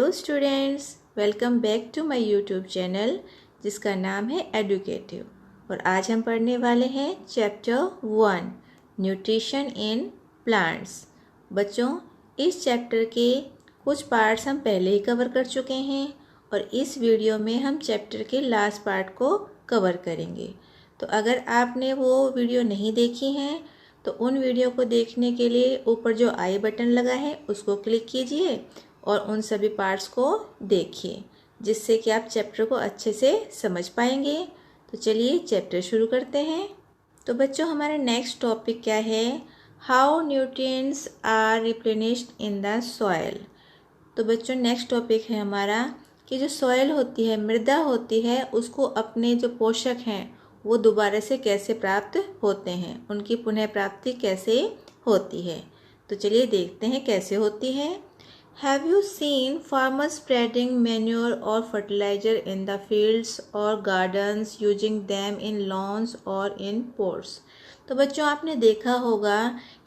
Hello students, welcome back to my YouTube channel जिसका नाम है एडुकेटिव। और आज हम पढ़ने वाले हैं चैप्टर 1 न्यूट्रिशन इन प्लांट्स। बच्चों, इस चैप्टर के कुछ पार्ट्स हम पहले ही कवर कर चुके हैं और इस वीडियो में हम चैप्टर के लास्ट पार्ट को कवर करेंगे। तो अगर आपने वो वीडियो नहीं देखी हैं तो उन वीडियो को देखने के लिए ऊपर जो आई बटन लगा है उसको क्लिक कीजिए और उन सभी पार्ट्स को देखिए, जिससे कि आप चैप्टर को अच्छे से समझ पाएंगे। तो चलिए चैप्टर शुरू करते हैं। तो बच्चों, हमारा नेक्स्ट टॉपिक क्या है? How nutrients are replenished in the soil. तो बच्चों, नेक्स्ट टॉपिक है हमारा कि जो सॉइल होती है, मृदा होती है, उसको अपने जो पोषक हैं वो दोबारा से कैसे प्राप्त होते हैं, उनकी पुनः प्राप्ति कैसे होती है। तो चलिए देखते हैं कैसे होती है। Have you seen farmers spreading manure or fertilizer in the fields or gardens using them in lawns or in pots? तो बच्चों, आपने देखा होगा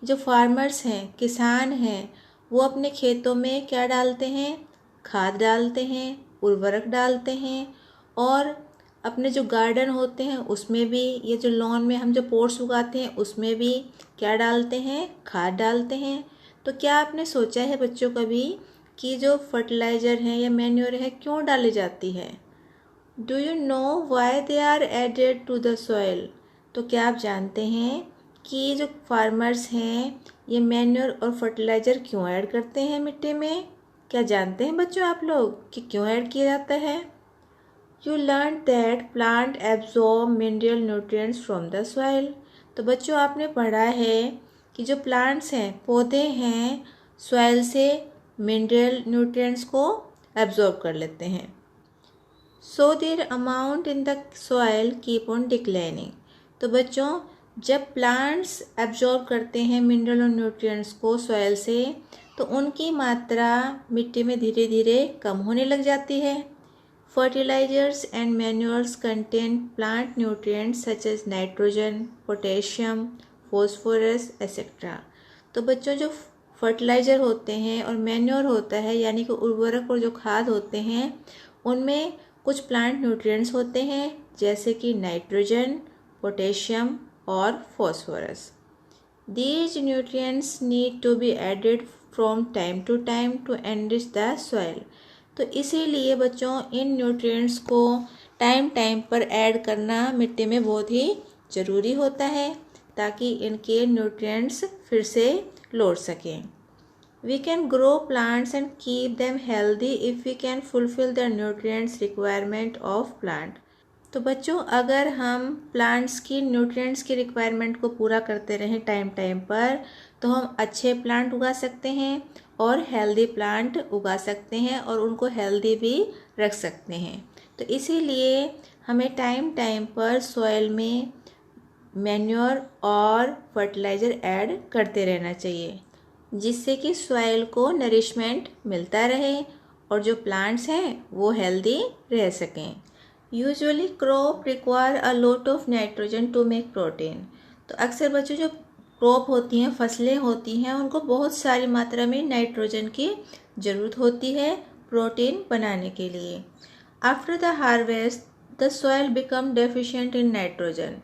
कि जो फार्मर्स हैं, किसान हैं, वो अपने खेतों में क्या डालते हैं? खाद डालते हैं, उर्वरक डालते हैं, और अपने जो गार्डन होते हैं उसमें भी, ये जो लॉन में हम जो पोट्स उगाते हैं उसमें भी क्या डालते हैं? खाद डालते हैं। तो क्या आपने सोचा है बच्चों कभी कि जो फर्टिलाइज़र है या मैन्योर है क्यों डाली जाती है? Do you know why they are added to the soil? तो क्या आप जानते हैं कि जो फार्मर्स हैं ये मैन्योर और फर्टिलाइज़र क्यों ऐड करते हैं मिट्टी में? क्या जानते हैं बच्चों आप लोग कि क्यों ऐड किया जाता है? You learn that plant absorb mineral nutrients from the soil. तो बच्चों, आपने पढ़ा है कि जो प्लांट्स हैं, पौधे हैं, सॉइल से मिनरल न्यूट्रिएंट्स को एब्जॉर्ब कर लेते हैं। So their amount in the soil keep on declining. तो बच्चों, जब प्लांट्स एब्जॉर्ब करते हैं मिनरल और न्यूट्रिएंट्स को सॉइल से, तो उनकी मात्रा मिट्टी में धीरे धीरे कम होने लग जाती है। Fertilisers and manures contain plant nutrients such as nitrogen, potassium, phosphorus etcetera. तो बच्चों, जो फर्टिलाइज़र होते हैं और मैन्योर होता है, यानी कि उर्वरक और जो खाद होते हैं, उनमें कुछ प्लांट न्यूट्रिएंट्स होते हैं जैसे कि नाइट्रोजन, पोटेशियम और phosphorus. These nutrients need to be added from time to enrich the soil. तो इसीलिए बच्चों, इन न्यूट्रिएंट्स को टाइम टाइम पर ऐड करना मिट्टी में बहुत ही ज़रूरी होता है ताकि इनके न्यूट्रिएंट्स फिर से लौट सकें। We can grow plants and keep them healthy if we can fulfil the nutrients requirement of plant. तो बच्चों, अगर हम प्लांट्स की न्यूट्रिएंट्स की रिक्वायरमेंट को पूरा करते रहें टाइम टाइम पर, तो हम अच्छे प्लांट उगा सकते हैं और हेल्दी प्लांट उगा सकते हैं और उनको हेल्दी भी रख सकते हैं। तो इसीलिए हमें टाइम टाइम पर सॉइल में मैन्योर और फर्टिलाइज़र ऐड करते रहना चाहिए, जिससे कि सॉइल को नरिशमेंट मिलता रहे और जो प्लांट्स हैं वो हेल्दी रह सकें। Usually crop require a lot of nitrogen to make protein. तो अक्सर बच्चों, जो क्रॉप होती हैं, फसलें होती हैं, उनको बहुत सारी मात्रा में नाइट्रोजन की ज़रूरत होती है प्रोटीन बनाने के लिए। After the harvest the soil become deficient in nitrogen.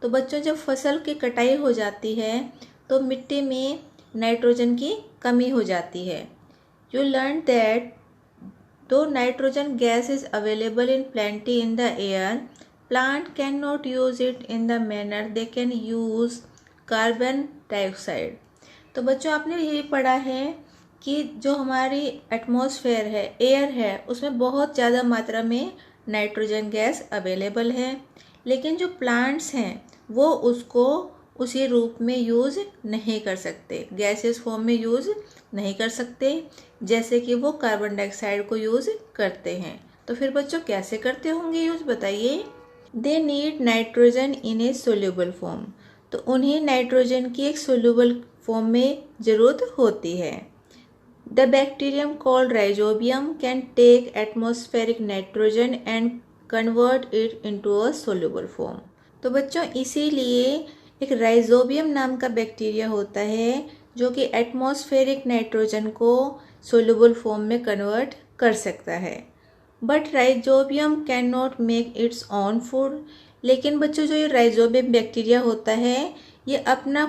तो बच्चों, जब फसल की कटाई हो जाती है तो मिट्टी में नाइट्रोजन की कमी हो जाती है। यू लर्न दैट दो nitrogen gas is available in plenty in the air, plant can not use it in the manner they can use carbon dioxide. तो बच्चों, आपने ये पढ़ा है कि जो हमारी एटमॉस्फेयर है, एयर है, उसमें बहुत ज़्यादा मात्रा में नाइट्रोजन गैस अवेलेबल है, लेकिन जो प्लांट्स हैं वो उसको उसी रूप में यूज़ नहीं कर सकते, गैसेस फॉर्म में यूज़ नहीं कर सकते जैसे कि वो कार्बन डाइऑक्साइड को यूज़ करते हैं। तो फिर बच्चों कैसे करते होंगे यूज़, बताइए? They need nitrogen in A soluble form. तो उन्हें नाइट्रोजन की एक सोल्यूबल फॉर्म में ज़रूरत होती है। The bacterium called rhizobium can take atmospheric nitrogen and convert it into a soluble form. तो बच्चों, इसीलिए एक राइजोबियम नाम का बैक्टीरिया होता है जो कि एटमॉस्फेरिक नाइट्रोजन को सोल्यूबल फॉर्म में कन्वर्ट कर सकता है। But rhizobium can not make its own food. लेकिन बच्चों जो ये राइजोबियम बैक्टीरिया होता है ये अपना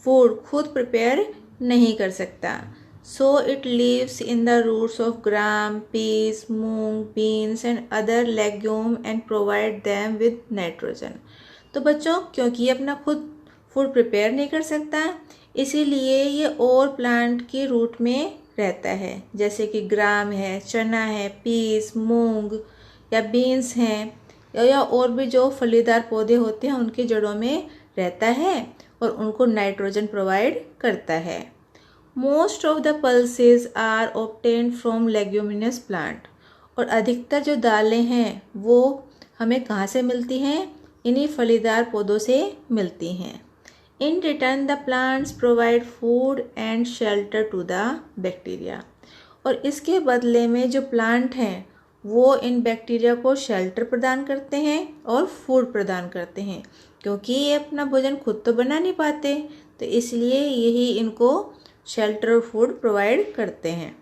फूड खुद प्रिपेयर नहीं कर सकता। So it lives in the roots of gram, peas, moong, beans and other legume and provide them with nitrogen। तो बच्चों क्योंकि ये अपना खुद फूड प्रिपेयर नहीं कर सकता इसीलिए ये और प्लांट के रूट में रहता है, जैसे कि ग्राम है, चना है, पीस, मूंग या बीन्स हैं या और भी जो फलीदार पौधे होते हैं उनकी जड़ों में रहता है और उनको नाइट्रोजन प्रोवाइड करता है। Most of the pulses are obtained from leguminous plant. और अधिकतर जो दालें हैं वो हमें कहाँ से मिलती हैं? इन्हीं फलीदार पौधों से मिलती हैं। In return the plants provide food and shelter to the bacteria. और इसके बदले में जो प्लांट हैं वो इन बैक्टीरिया को शेल्टर प्रदान करते हैं और फूड प्रदान करते हैं, क्योंकि ये अपना भोजन खुद तो बना नहीं पाते तो इसलिए यही इनको शेल्टर और फूड प्रोवाइड करते हैं।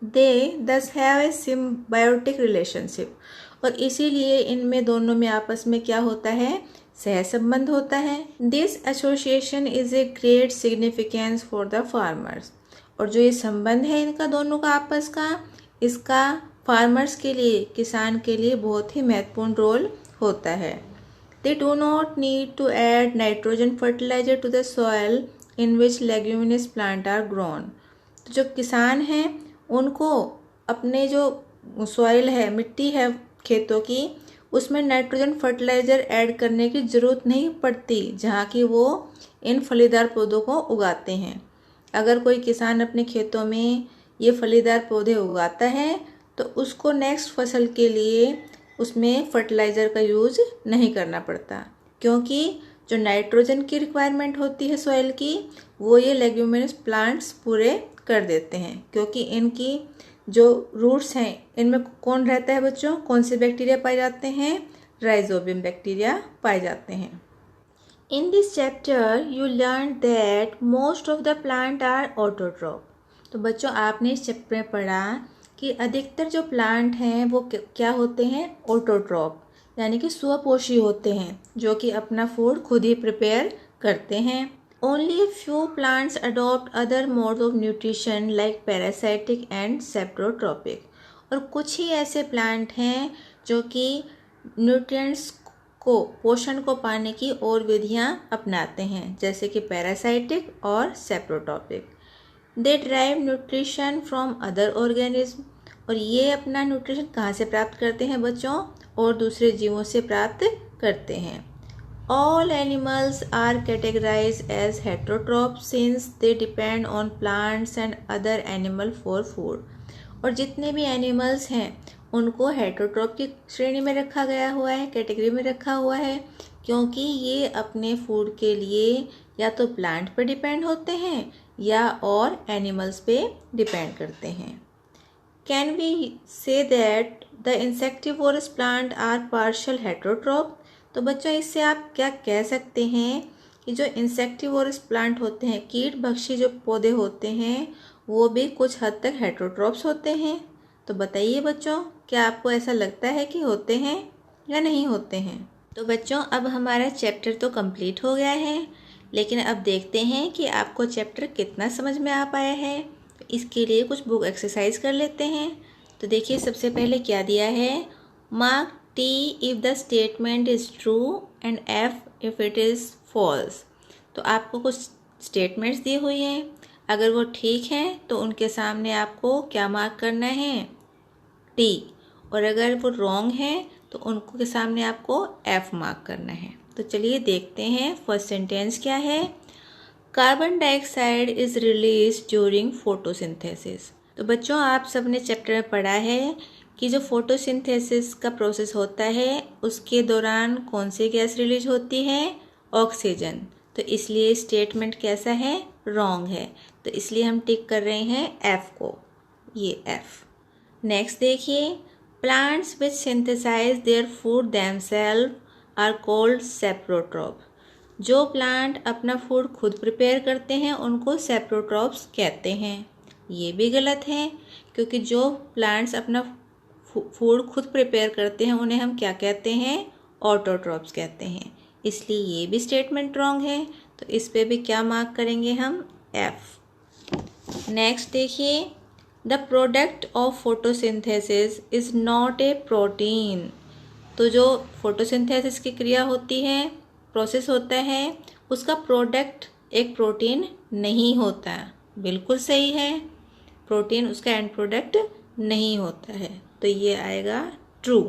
दे दस हैव ए सिम्बायोटिक रिलेशनशिप। और इसीलिए इनमें दोनों में आपस में क्या होता है? सह संबंध होता है। This association is a great significance for the farmers. और जो ये संबंध है इनका दोनों का आपस का, इसका फार्मर्स के लिए, किसान के लिए बहुत ही महत्वपूर्ण रोल होता है। They do not need to add nitrogen fertiliser to the soil in which leguminous plant are grown. तो जो किसान हैं उनको अपने जो सॉइल है, मिट्टी है खेतों की, उसमें नाइट्रोजन फर्टिलाइज़र ऐड करने की ज़रूरत नहीं पड़ती जहाँ की वो इन फलीदार पौधों को उगाते हैं। अगर कोई किसान अपने खेतों में ये फलीदार पौधे उगाता है तो उसको नेक्स्ट फसल के लिए उसमें फर्टिलाइज़र का यूज़ नहीं करना पड़ता, क्योंकि जो नाइट्रोजन की रिक्वायरमेंट होती है सॉइल की वो ये लेग्यूमिनस प्लांट्स पूरे कर देते हैं, क्योंकि इनकी जो रूट्स हैं इनमें कौन रहता है बच्चों? कौन से बैक्टीरिया पाए जाते हैं? राइजोबियम बैक्टीरिया पाए जाते हैं। In this chapter you learn that most of the plant are autotroph. तो बच्चों आपने इस चैप्टर में पढ़ा कि अधिकतर जो प्लांट हैं वो क्या होते हैं? ऑटोट्रॉप, यानी कि स्वपोषी होते हैं, जो कि अपना फूड खुद ही प्रिपेयर करते हैं। Only a few plants adopt other modes of nutrition like parasitic and saprotropic। और कुछ ही ऐसे प्लांट हैं जो कि न्यूट्रिएंट्स को, पोषण को पाने की और विधियां अपनाते हैं, जैसे कि पैरासाइटिक और saprotrophic. They derive nutrition from other organism. और ये अपना न्यूट्रिशन कहाँ से प्राप्त करते हैं बच्चों? और दूसरे जीवों से प्राप्त करते हैं। All animals are categorized as heterotrophs since they depend on plants and other animal for food। और जितने भी एनिमल्स हैं उनको हेटरोट्रॉप की श्रेणी में रखा गया हुआ है, कैटेगरी में रखा हुआ है, क्योंकि ये अपने फूड के लिए या तो प्लांट पर डिपेंड होते हैं या और एनिमल्स पे डिपेंड करते हैं। Can we say that the insectivorous plant are partial heterotroph. तो बच्चों इससे आप क्या कह सकते हैं कि जो इंसेक्टिवोरस प्लांट होते हैं, कीट भक्षी जो पौधे होते हैं, वो भी कुछ हद तक हेटरोट्रॉप्स होते हैं। तो बताइए बच्चों, क्या आपको ऐसा लगता है कि होते हैं या नहीं होते हैं? तो बच्चों अब हमारा चैप्टर तो कंप्लीट हो गया है, लेकिन अब देखते हैं कि आपको चैप्टर कितना समझ में आ पाया है। तो इसके लिए कुछ बुक एक्सरसाइज कर लेते हैं। तो देखिए सबसे पहले क्या दिया है? Mark T if the statement is true and F if it is false। तो आपको कुछ स्टेटमेंट्स दी हुई हैं, अगर वो ठीक हैं तो उनके सामने आपको क्या मार्क करना है? T। और अगर वो रॉन्ग हैं तो उनको के सामने आपको F मार्क करना है। तो चलिए देखते हैं फर्स्ट सेंटेंस क्या है। Carbon dioxide is release during photosynthesis. तो बच्चों आप सबने चैप्टर में पढ़ा है कि जो फोटोसिंथेसिस का प्रोसेस होता है उसके दौरान कौन सी गैस रिलीज होती है? ऑक्सीजन। तो इसलिए स्टेटमेंट कैसा है? रॉन्ग है। तो इसलिए हम टिक कर रहे हैं एफ को, ये एफ। नेक्स्ट देखिए, plants which synthesize their food themselves are called saprotroph. जो प्लांट अपना फूड खुद प्रिपेयर करते हैं उनको सेप्रोट्रॉप्स कहते हैं। ये भी गलत है, क्योंकि जो प्लांट्स अपना फूड खुद प्रिपेयर करते हैं उन्हें हम क्या कहते हैं? ऑटोट्रॉप्स कहते हैं। इसलिए ये भी स्टेटमेंट रॉन्ग है, तो इस पे भी क्या मार्क करेंगे हम? F। नेक्स्ट देखिए, the product of photosynthesis is not a protein. तो जो फोटोसिंथेसिस की क्रिया होती है, प्रोसेस होता है, उसका प्रोडक्ट एक प्रोटीन नहीं होता। बिल्कुल सही है, प्रोटीन उसका एंड प्रोडक्ट नहीं होता है, तो ये आएगा ट्रू।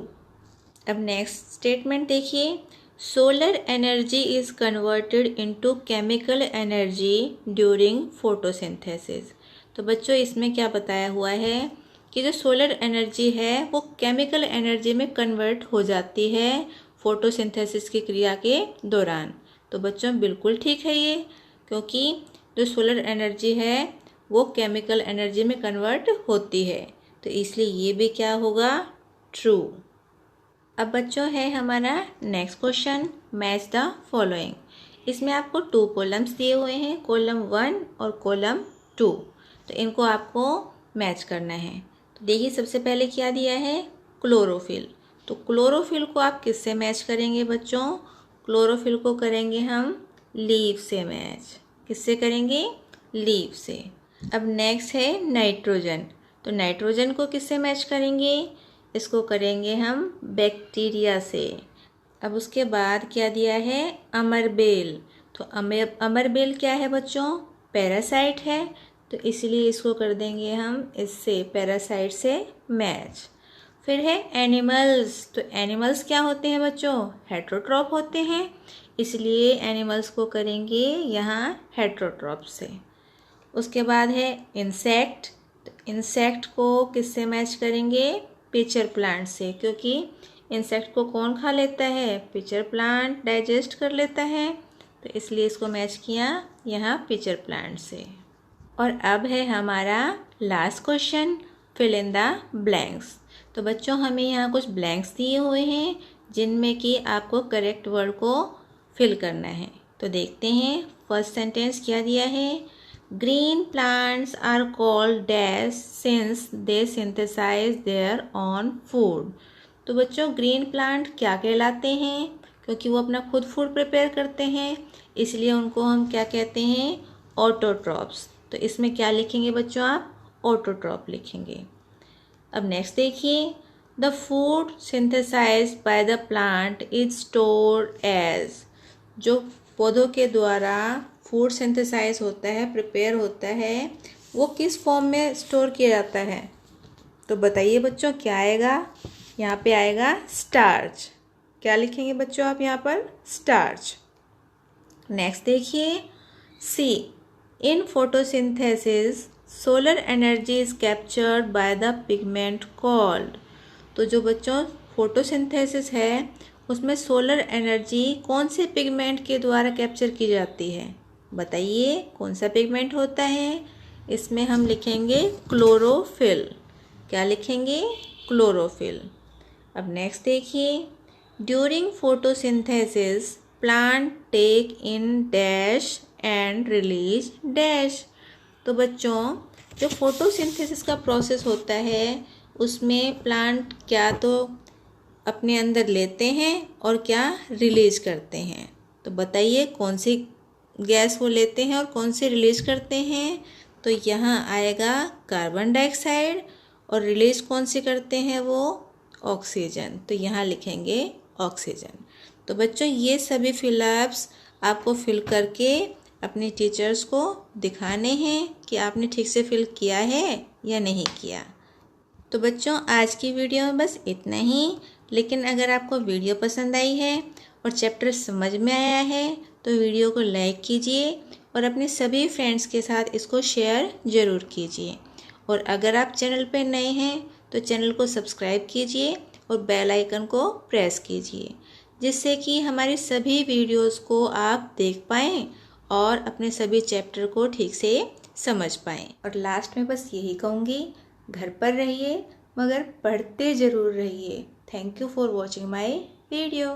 अब नेक्स्ट स्टेटमेंट देखिए, solar energy is converted into chemical energy during photosynthesis. तो बच्चों इसमें क्या बताया हुआ है कि जो सोलर एनर्जी है वो केमिकल एनर्जी में कन्वर्ट हो जाती है फोटोसिंथेसिस की क्रिया के दौरान। तो बच्चों बिल्कुल ठीक है ये, क्योंकि जो सोलर एनर्जी है वो केमिकल एनर्जी में कन्वर्ट होती है, तो इसलिए ये भी क्या होगा? ट्रू। अब बच्चों है हमारा next question, match the following. इसमें आपको 2 कॉलम्स दिए हुए हैं, कॉलम 1 और कॉलम 2। तो इनको आपको मैच करना है। तो देखिए सबसे पहले क्या दिया है? क्लोरोफिल। तो क्लोरोफिल को आप किससे मैच करेंगे बच्चों? क्लोरोफिल को करेंगे हम लीफ से मैच। किससे करेंगे? लीफ से। अब नेक्स्ट है नाइट्रोजन। तो नाइट्रोजन को किससे मैच करेंगे? इसको करेंगे हम बैक्टीरिया से। अब उसके बाद क्या दिया है? अमरबेल। तो अमरबेल क्या है बच्चों? पैरासाइट है, तो इसलिए इसको कर देंगे हम इससे, पैरासाइट से मैच। फिर है एनिमल्स। तो एनिमल्स क्या होते हैं बच्चों? हेट्रोट्रॉप होते हैं, इसलिए एनिमल्स को करेंगे यहाँ हेट्रोट्रॉप से। उसके बाद है इंसेक्ट। तो इंसेक्ट को किससे मैच करेंगे? पिचर प्लांट से, क्योंकि इंसेक्ट को कौन खा लेता है? पिचर प्लांट डाइजेस्ट कर लेता है, तो इसलिए इसको मैच किया यहाँ पिचर प्लांट से। और अब है हमारा last question, fill in the blanks. तो बच्चों हमें यहाँ कुछ ब्लैंक्स दिए हुए हैं जिनमें कि आपको करेक्ट वर्ड को फिल करना है। तो देखते हैं फर्स्ट सेंटेंस क्या दिया है? Green plants are called dash since they synthesise their own food. तो बच्चों ग्रीन प्लांट क्या कहलाते हैं? क्योंकि वो अपना खुद फूड प्रिपेयर करते हैं, इसलिए उनको हम क्या कहते हैं? ऑटोट्रॉप्स। तो इसमें क्या लिखेंगे बच्चों आप? ऑटोट्रॉप लिखेंगे। अब नेक्स्ट देखिए, the food synthesised by the plant is stored as. जो पौधों के द्वारा फूड सिंथेसाइज होता है, प्रिपेयर होता है, वो किस फॉर्म में स्टोर किया जाता है? तो बताइए बच्चों क्या आएगा? यहाँ पे आएगा स्टार्च। क्या लिखेंगे बच्चों आप यहाँ पर? स्टार्च। नेक्स्ट देखिए, see in photosynthesis solar energy is captured by the pigment called. तो जो बच्चों फोटोसिंथेसिस है उसमें सोलर एनर्जी कौन से पिगमेंट के द्वारा कैप्चर की जाती है? बताइए कौन सा पिगमेंट होता है? इसमें हम लिखेंगे क्लोरोफिल। क्या लिखेंगे? क्लोरोफिल। अब नेक्स्ट देखिए, during photosynthesis plant take in dash and release dash. तो बच्चों जो फोटोसिंथेसिस का प्रोसेस होता है उसमें प्लांट क्या तो अपने अंदर लेते हैं और क्या रिलीज करते हैं। तो बताइए कौन सी गैस वो लेते हैं और कौन सी रिलीज करते हैं? तो यहाँ आएगा कार्बन डाइऑक्साइड, और रिलीज कौन सी करते हैं वो? ऑक्सीजन। तो यहाँ लिखेंगे ऑक्सीजन। तो बच्चों ये सभी फिलअप्स आपको फिल करके अपने टीचर्स को दिखाने हैं कि आपने ठीक से फिल किया है या नहीं किया। तो बच्चों आज की वीडियो में बस इतना ही, लेकिन अगर आपको वीडियो पसंद आई है और चैप्टर समझ में आया है तो वीडियो को लाइक कीजिए और अपने सभी फ्रेंड्स के साथ इसको शेयर ज़रूर कीजिए। और अगर आप चैनल पर नए हैं तो चैनल को सब्सक्राइब कीजिए और बेल आइकन को प्रेस कीजिए, जिससे कि हमारी सभी वीडियोस को आप देख पाएँ और अपने सभी चैप्टर को ठीक से समझ पाएँ। और लास्ट में बस यही कहूँगी, घर पर रहिए मगर पढ़ते ज़रूर रहिए। Thank you for watching my video.